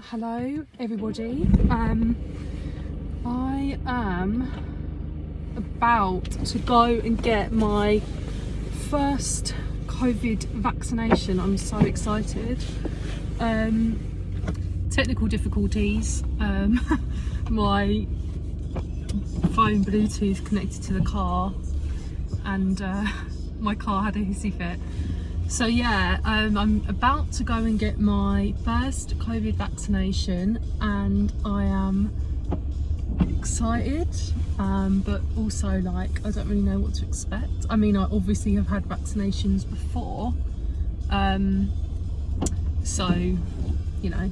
Hello everybody. I am about to go and get my first COVID vaccination. I'm so excited. Technical difficulties. My phone Bluetooth connected to the car and my car had a hissy fit. So yeah, I'm about to go and get my first COVID vaccination and I am excited, but also like I don't really know what to expect. I mean, I obviously have had vaccinations before, so you know,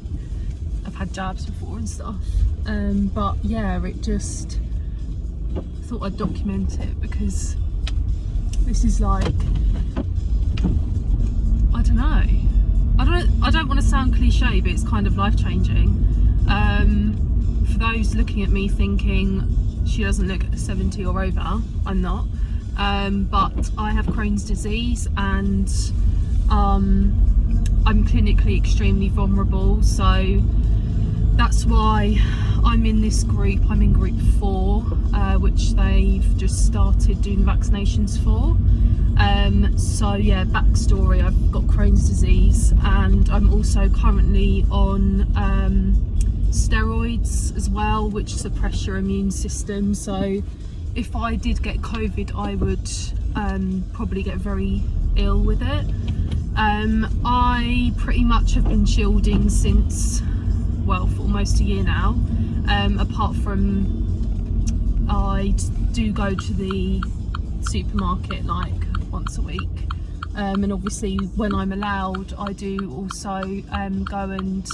I've had jabs before and stuff, but yeah, I thought I'd document it because this is like, I don't know. I don't want to sound cliche, but it's kind of life-changing. For those looking at me thinking she doesn't look 70 or over, I'm not. But I have Crohn's disease and I'm clinically extremely vulnerable. So that's why I'm in this group. I'm in group 4, which they've just started doing vaccinations for. So yeah, backstory, I've got Crohn's disease and I'm also currently on steroids as well, which suppress your immune system. So if I did get COVID, I would probably get very ill with it. I pretty much have been shielding since, well, for almost a year now, apart from I do go to the supermarket like once a week, and obviously when I'm allowed I do also go and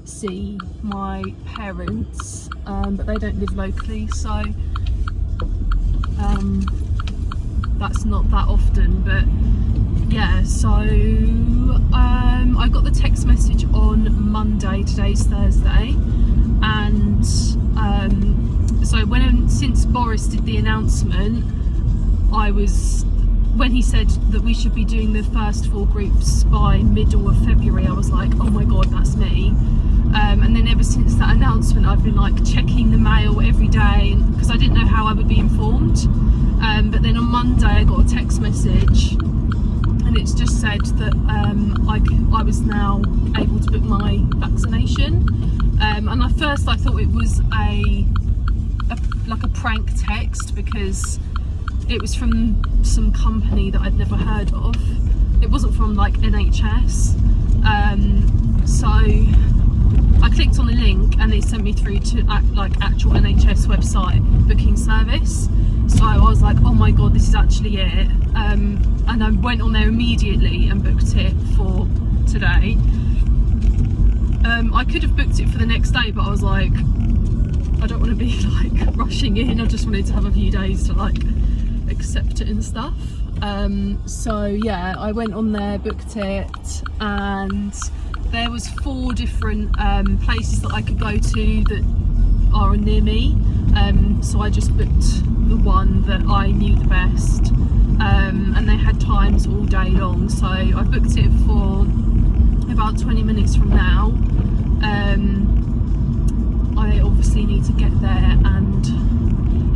see my parents, but they don't live locally, so that's not that often. But yeah, so I got the text message on Monday, today's Thursday, and so since Boris did the announcement, when he said that we should be doing the first 4 groups by middle of February, I was like, oh my god, that's me. And then ever since that announcement, I've been like checking the mail every day because I didn't know how I would be informed. But then on Monday I got a text message and it's just said that I was now able to book my vaccination. And at first I thought it was like a prank text because it was from some company that I'd never heard of. It wasn't from like NHS. So I clicked on the link and it sent me through to actual NHS website booking service. So I was like, oh my god, this is actually it. And I went on there immediately and booked it for today. I could have booked it for the next day, but I was like, I don't want to be like rushing in. I just wanted to have a few days to like accept it and stuff. So yeah, I went on there, booked it, and there was 4 different places that I could go to that are near me. So I just booked the one that I knew the best, and they had times all day long. So I booked it for about 20 minutes from now. I obviously need to get there, and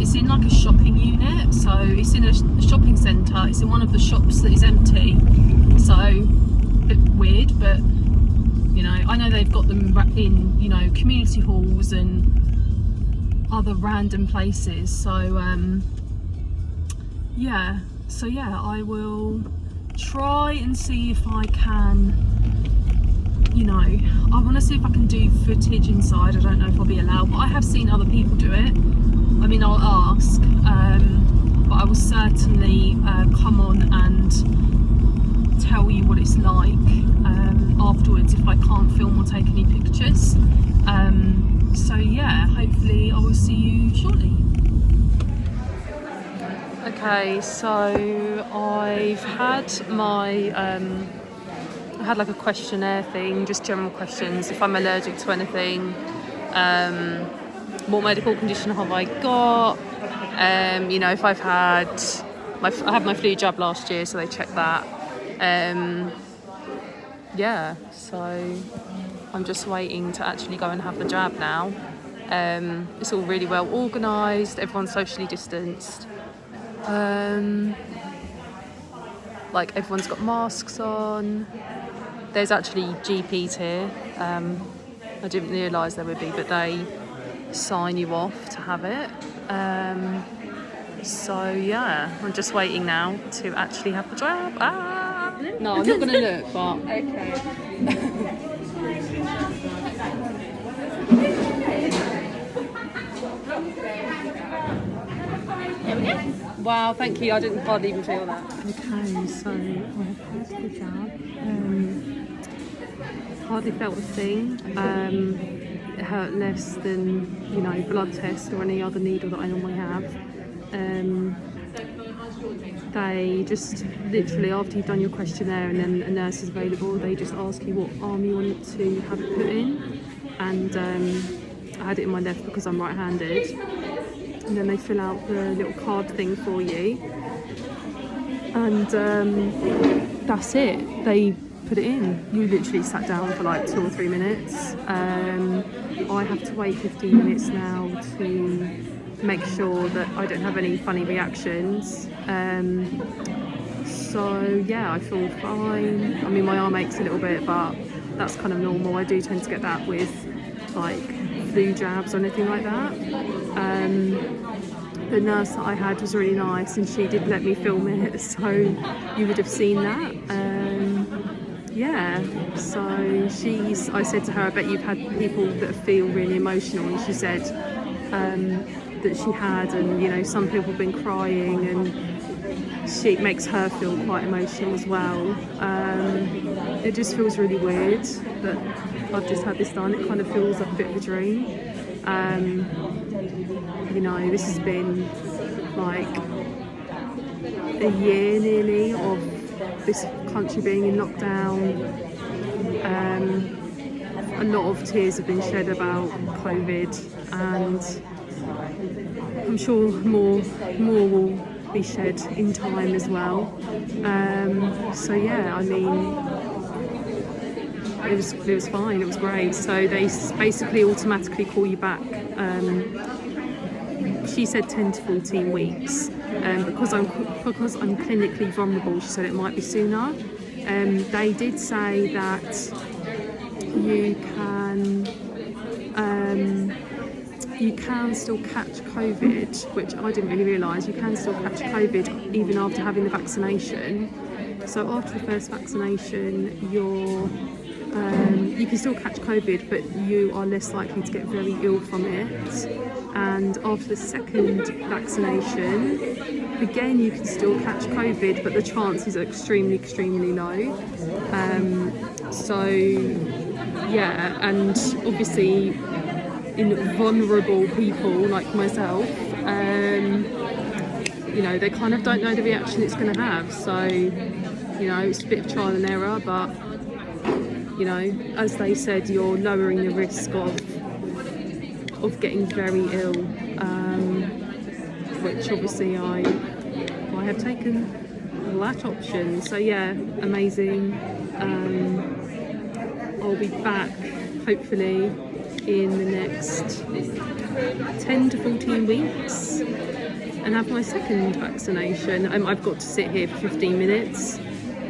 it's in like a shopping unit, so it's in a shopping centre. It's in one of the shops that is empty, so a bit weird, but you know, I know they've got them in, you know, community halls and other random places. So yeah, I will try and see if I can, you know, I want to see if I can do footage inside. I don't know if I'll be allowed, but I have seen other people do it. I mean, I'll ask, but I will certainly come on and tell you what it's like afterwards if I can't film or take any pictures. So yeah, hopefully I will see you shortly. Okay, so I've had my I had like a questionnaire thing, just general questions, if I'm allergic to anything, what medical condition have I got, you know, if I've had I had my flu jab last year, so they checked that, yeah, so I'm just waiting to actually go and have the jab now. It's all really well organised, everyone's socially distanced. Like everyone's got masks on. There's actually GPs here. I didn't realise there would be, but they sign you off to have it. So yeah, I'm just waiting now to actually have the jab. No, I'm not going to look, but... Okay. Wow, thank you. I didn't hardly even feel that. Okay, so I've had the jab. Hardly felt a thing. It hurt less than, blood test or any other needle that I normally have. They just literally, after you've done your questionnaire and then a nurse is available, they just ask you what arm you want to have it put in. And I had it in my left because I'm right-handed. And then they fill out the little card thing for you. And that's it. They put it in. You literally sat down for like 2 or 3 minutes. I have to wait 15 minutes now to make sure that I don't have any funny reactions. So yeah, I feel fine. I mean, my arm aches a little bit, but that's kind of normal. I do tend to get that with like flu jabs or anything like that. The nurse that I had was really nice and she did let me film it, so you would have seen that. Yeah, so I said to her, I bet you've had people that feel really emotional, and she said that she had, and some people have been crying, and it makes her feel quite emotional as well. It just feels really weird that I've just had this done. It kind of feels like a bit of a dream. This has been like a year nearly of this country being in lockdown. A lot of tears have been shed about COVID, and I'm sure more will be shed in time as well. So yeah, I mean, it was fine. It was great. So they basically automatically call you back. She said 10 to 14 weeks. Because I'm clinically vulnerable, she said it might be sooner. They did say that you can still catch COVID, which I didn't really realise. You can still catch COVID even after having the vaccination. So after the first vaccination, you can still catch COVID, but you are less likely to get very ill from it. And after the second vaccination, again, you can still catch COVID, but the chances are extremely, extremely low. So, yeah, and obviously in vulnerable people like myself, they kind of don't know the reaction it's going to have. So, it's a bit of trial and error, but as they said, you're lowering the risk of getting very ill, which obviously I have taken that option. So yeah, amazing. I'll be back hopefully in the next 10 to 14 weeks and have my second vaccination. I've got to sit here for 15 minutes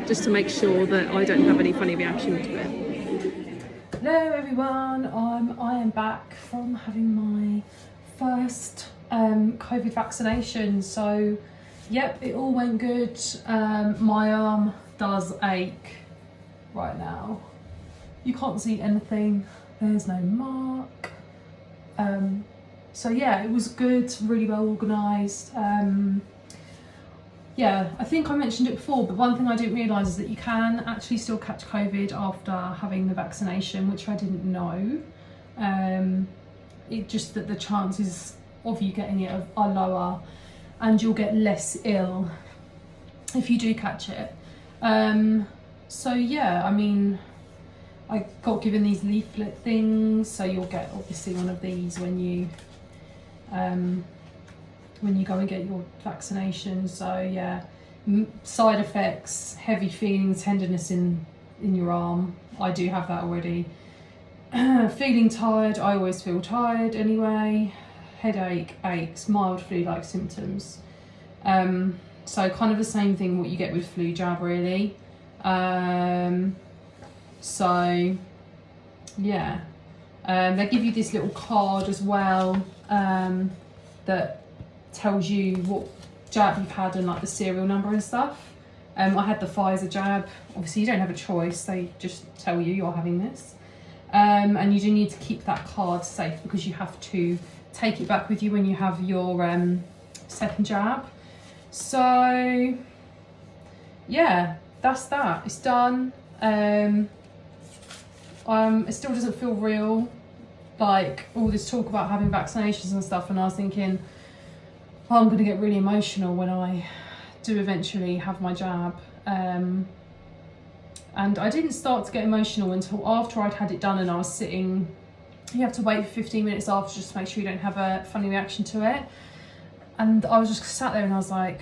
just to make sure that I don't have any funny reaction to it. Hello everyone, I am back from having my first COVID vaccination. So yep, it all went good. My arm does ache right now. You can't see anything, there's no mark. So yeah, it was good, really well organised. Yeah, I think I mentioned it before, but one thing I didn't realise is that you can actually still catch COVID after having the vaccination, which I didn't know. It just that the chances of you getting it are lower, and you'll get less ill if you do catch it. So yeah, I mean, I got given these leaflet things, so you'll get obviously one of these when you go and get your vaccination. So yeah, side effects: heavy feelings, tenderness in in your arm. I do have that already. Feeling tired, I always feel tired anyway. Headache, aches, mild flu-like symptoms. So kind of the same thing what you get with flu jab really. So yeah, they give you this little card as well that tells you what jab you've had and like the serial number and stuff. I had the Pfizer jab. Obviously you don't have a choice, they just tell you you're having this. And you do need to keep that card safe because you have to take it back with you when you have your second jab. So yeah, that's that. It's done. It still doesn't feel real. Like all this talk about having vaccinations and stuff, and I was thinking, oh, I'm going to get really emotional when I do eventually have my jab. And I didn't start to get emotional until after I'd had it done and I was sitting. You have to wait for 15 minutes after just to make sure you don't have a funny reaction to it. And I was just sat there and I was like,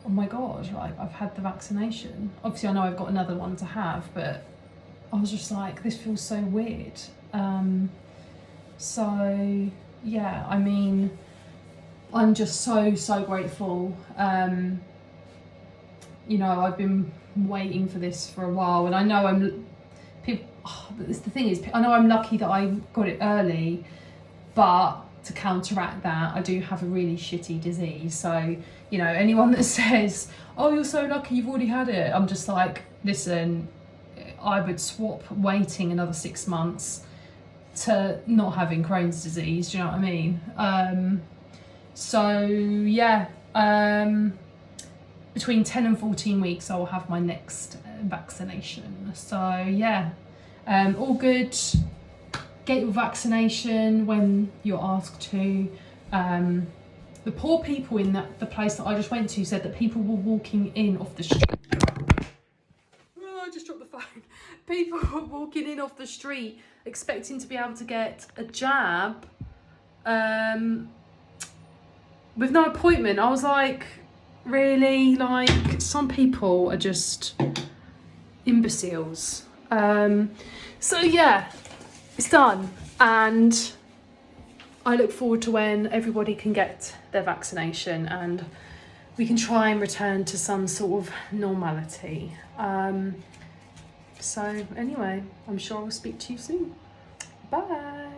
oh my God, like I've had the vaccination. Obviously I know I've got another one to have, but I was just like, this feels so weird. So yeah, I mean, I'm just so grateful. You know, I've been waiting for this for a while, and I know the thing is, I know I'm lucky that I got it early, but to counteract that, I do have a really shitty disease. So, you know, anyone that says, oh, you're so lucky you've already had it, I'm just like, listen, I would swap waiting another 6 months to not having Crohn's disease, do you know what I mean? So yeah, between 10 and 14 weeks I will have my next vaccination. So yeah, all good. Get your vaccination when you're asked to. The poor people in the place that I just went to said that people were walking in off the street. Oh, I just dropped the phone. People were walking in off the street expecting to be able to get a jab with no appointment. I was like, really? Like, some people are just imbeciles. So yeah, it's done, and I look forward to when everybody can get their vaccination and we can try and return to some sort of normality. So anyway, I'm sure I'll speak to you soon. Bye.